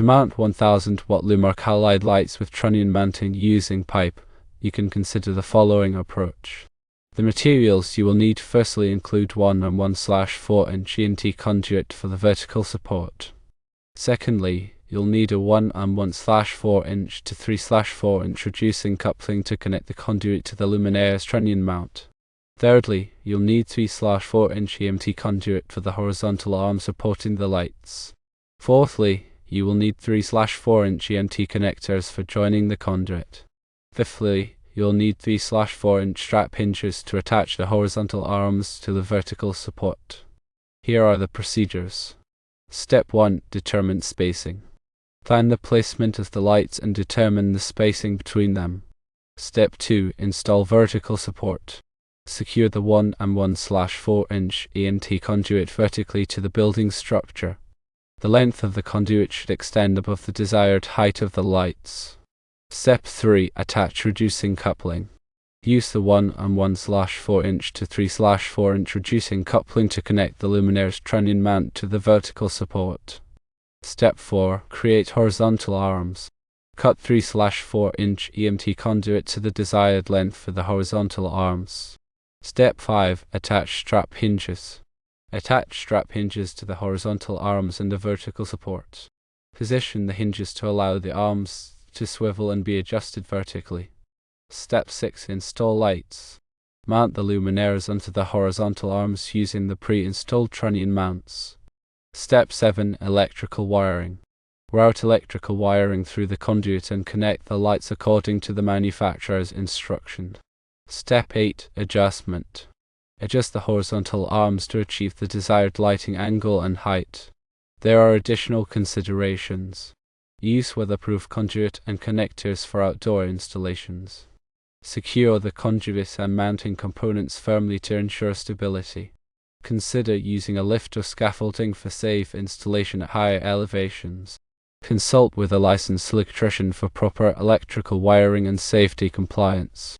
To mount 1000-watt Lumark Halide lights with trunnion mounting using pipe, you can consider the following approach. The materials you will need firstly include 1 and 1/4" ENT conduit for the vertical support. Secondly, you'll need a 1 and 1/4" to 3/4" reducing coupling to connect the conduit to the luminaire's trunnion mount. Thirdly, you'll need 3/4" EMT conduit for the horizontal arm supporting the lights. Fourthly, you will need 3/4" EMT connectors for joining the conduit. Fifthly, you'll need 3/4" strap hinges to attach the horizontal arms to the vertical support. Here are the procedures. Step 1. Determine spacing. Plan the placement of the lights and determine the spacing between them. Step 2. Install vertical support. Secure the 1 and 1/4" EMT conduit vertically to the building structure. The length of the conduit should extend above the desired height of the lights. Step 3. Attach reducing coupling. Use the 1 and 1/4" to 3/4" reducing coupling to connect the luminaire's trunnion mount to the vertical support. Step 4. Create horizontal arms. Cut 3/4" EMT conduit to the desired length for the horizontal arms. Step 5. Attach strap hinges. Attach strap hinges to the horizontal arms and the vertical support. Position the hinges to allow the arms to swivel and be adjusted vertically. Step 6. Install lights. Mount the luminaires onto the horizontal arms using the pre-installed trunnion mounts. Step 7. Electrical wiring. Route electrical wiring through the conduit and connect the lights according to the manufacturer's instruction. Step 8. Adjustment. Adjust the horizontal arms to achieve the desired lighting angle and height. There are additional considerations. Use weatherproof conduit and connectors for outdoor installations. Secure the conduit and mounting components firmly to ensure stability. Consider using a lift or scaffolding for safe installation at higher elevations. Consult with a licensed electrician for proper electrical wiring and safety compliance.